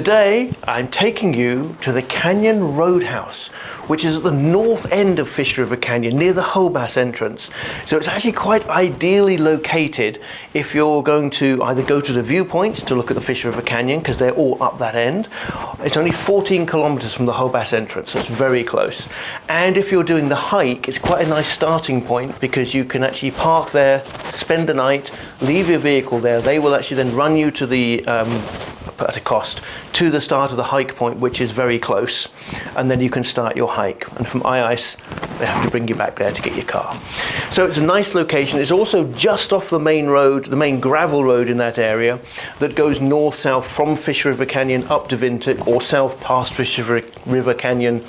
Today I'm taking you to the Canyon Roadhouse, which is at the north end of Fish River Canyon near the Hobas entrance. So it's actually quite ideally located if you're going to either go to the viewpoint to look at the Fish River Canyon, because they're all up that end. It's only 14 kilometers from the Hobas entrance, so it's very close. And if you're doing the hike, it's quite a nice starting point because you can actually park there, spend the night, leave your vehicle there. They will actually then run you to the at a cost to the start of the hike point, which is very close, and then you can start your hike. And from ice they have to bring you back there to get your car. So it's a nice location. It's also just off the main road, the main gravel road in that area that goes north-south from Fish River Canyon up to Windhoek, or south past Fish River Canyon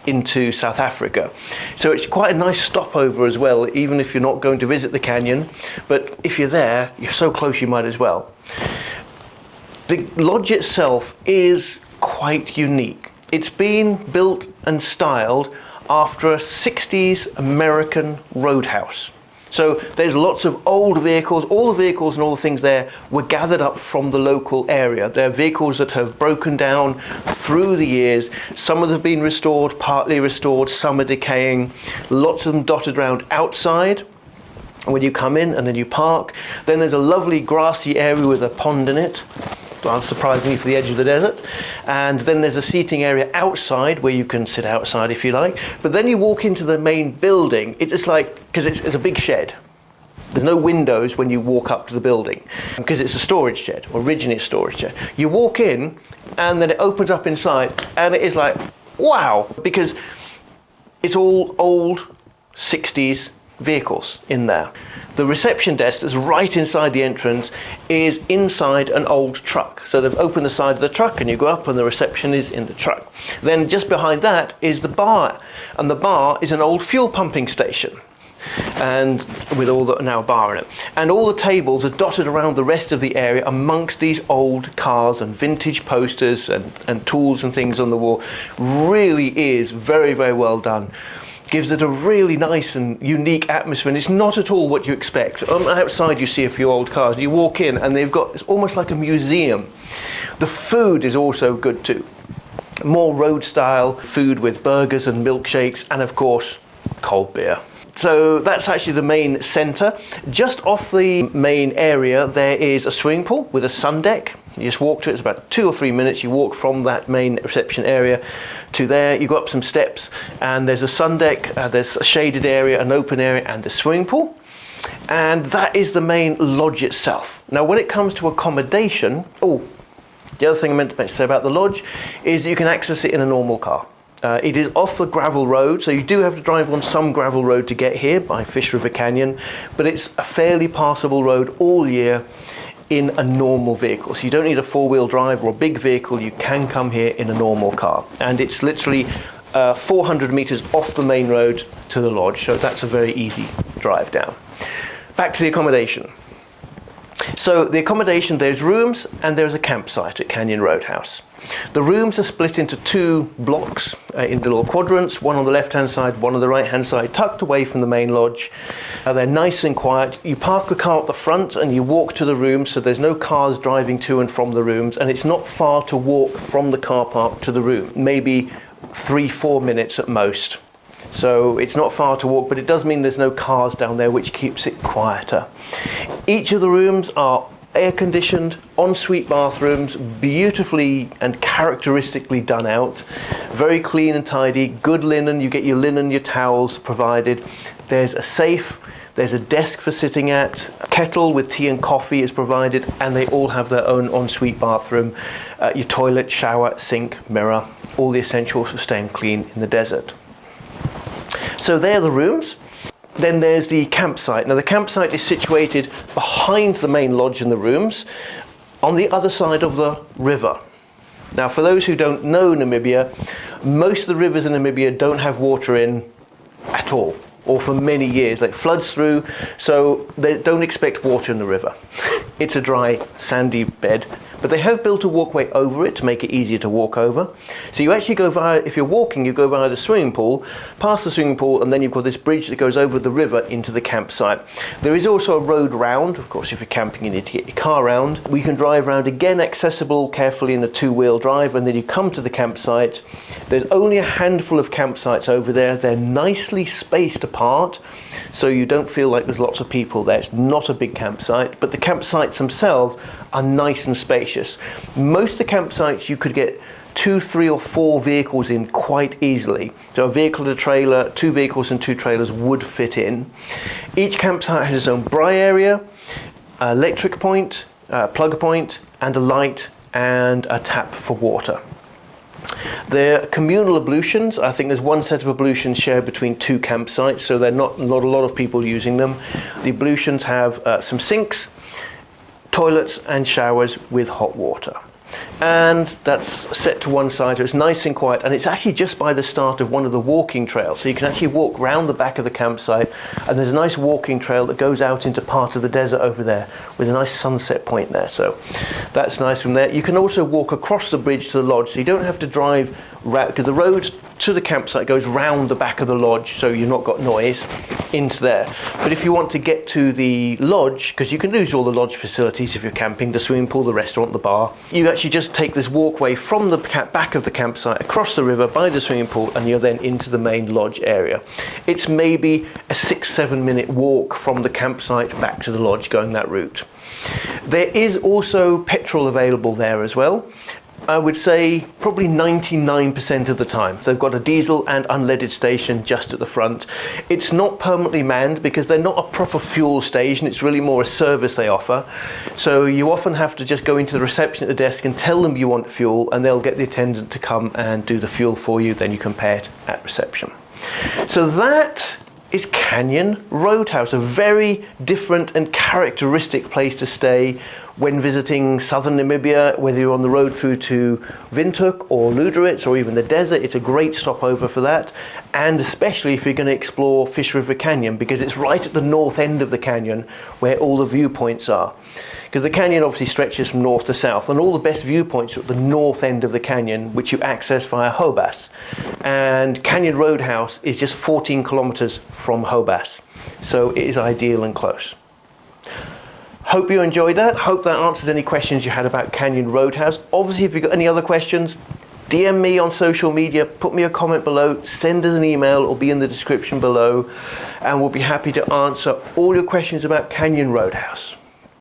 into South Africa. So it's quite a nice stopover as well, even if you're not going to visit the canyon, but if you're there, you're so close you might as well. The lodge itself is quite unique. It's been built and styled after a 60s American roadhouse. So there's lots of old vehicles. All the vehicles and all the things there were gathered up from the local area. They're vehicles that have broken down through the years. Some of them have been restored, partly restored, some are decaying. Lots of them dotted around outside when you come in and then you park. Then there's a lovely grassy area with a pond in it, unsurprisingly for the edge of the desert. And then there's a seating area outside where you can sit outside if you like. But then you walk into the main building. It's like, because it's a big shed. There's no windows when you walk up to the building because it's a storage shed, originally a storage shed. You walk in and then it opens up inside and it is like, wow, because it's all old 60s vehicles in there. The reception desk that's right inside the entrance is inside an old truck. So they've opened the side of the truck and you go up and the reception is in the truck. Then just behind that is the bar, and the bar is an old fuel pumping station, and with all the now bar in it. And all the tables are dotted around the rest of the area amongst these old cars and vintage posters and tools and things on the wall. Really is very, very well done. Gives it a really nice and unique atmosphere, and it's not at all what you expect. Outside you see a few old cars, you walk in and they've got, it's almost like a museum. The food is also good too. More road style food with burgers and milkshakes, and of course cold beer. So that's actually the main centre. Just off the main area there is a swimming pool with a sun deck. You just walk to it, it's about 2 or 3 minutes. You walk from that main reception area to there, you go up some steps and there's a sun deck, there's a shaded area, an open area and a swimming pool. And that is the main lodge itself. Now when it comes to accommodation, the other thing I meant to say about the lodge is that you can access it in a normal car. It is off the gravel road, so you do have to drive on some gravel road to get here by Fish River Canyon, but it's a fairly passable road all year in a normal vehicle. So you don't need a four-wheel drive or a big vehicle, you can come here in a normal car. And it's literally 400 meters off the main road to the lodge, so that's a very easy drive down. Back to the accommodation. So the accommodation, there's rooms and there's a campsite at Canyon Roadhouse. The rooms are split into 2 blocks in the little quadrants, one on the left-hand side, one on the right-hand side, tucked away from the main lodge. They're nice and quiet. You park a car at the front and you walk to the rooms, so there's no cars driving to and from the rooms, and it's not far to walk from the car park to the room, maybe 3-4 minutes at most. So it's not far to walk, but it does mean there's no cars down there, which keeps it quieter. Each of the rooms are air-conditioned, ensuite bathrooms, beautifully and characteristically done out, very clean and tidy, good linen. You get your linen, your towels provided. There's a safe, there's a desk for sitting at, a kettle with tea and coffee is provided, and they all have their own ensuite bathroom, your toilet, shower, sink, mirror, all the essentials for staying clean in the desert. So there are the rooms. Then there's the campsite. Now the campsite is situated behind the main lodge and the rooms on the other side of the river. Now for those who don't know Namibia, most of the rivers in Namibia don't have water in at all, or for many years. It floods through, so they don't expect water in the river. It's a dry, sandy bed but they have built a walkway over it to make it easier to walk over. So you actually go via, if you're walking, you go via the swimming pool, past the swimming pool, and then you've got this bridge that goes over the river into the campsite. There is also a road round. Of course, if you're camping, you need to get your car round. We can drive around, again accessible carefully in a two-wheel drive, and then you come to the campsite. There's only a handful of campsites over there. They're nicely spaced apart, so you don't feel like there's lots of people there. It's not a big campsite, but the campsites themselves are nice and spacious. Most of the campsites you could get 2, 3 or 4 vehicles in quite easily. So a vehicle and a trailer, 2 vehicles and 2 trailers would fit in. Each campsite has its own braai area, electric point, plug point, and a light and a tap for water. They're communal ablutions. I think there's one set of ablutions shared between 2 campsites, so they're not a lot of people using them. The ablutions have some sinks, toilets and showers with hot water. And that's set to one side, so it's nice and quiet, and it's actually just by the start of one of the walking trails, so you can actually walk round the back of the campsite, and there's a nice walking trail that goes out into part of the desert over there with a nice sunset point there, so that's nice from there. You can also walk across the bridge to the lodge, so you don't have to drive because the road to the campsite goes round the back of the lodge, so you've not got noise into there. But if you want to get to the lodge, because you can use all the lodge facilities if you're camping, the swimming pool, the restaurant, the bar, you actually just take this walkway from the back of the campsite across the river by the swimming pool, and you're then into the main lodge area. It's maybe a 6-7 minute walk from the campsite back to the lodge going that route. There is also petrol available there as well. I would say probably 99% of the time. So they've got a diesel and unleaded station just at the front. It's not permanently manned because they're not a proper fuel station. It's really more a service they offer. So you often have to just go into the reception at the desk and tell them you want fuel, and they'll get the attendant to come and do the fuel for you. Then you can pay it at reception. So that is Canyon Roadhouse, a very different and characteristic place to stay when visiting southern Namibia, whether you're on the road through to Windhoek or Luderitz or even the desert. It's a great stopover for that, and especially if you're going to explore Fish River Canyon, because it's right at the north end of the canyon where all the viewpoints are. Because the canyon obviously stretches from north to south, and all the best viewpoints are at the north end of the canyon, which you access via Hobas. And Canyon Roadhouse is just 14 kilometers from Hobas, so it is ideal and close. Hope you enjoyed that. Hope that answers any questions you had about Canyon Roadhouse. Obviously, if you've got any other questions, DM me on social media, put me a comment below, send us an email, it'll be in the description below, and we'll be happy to answer all your questions about Canyon Roadhouse.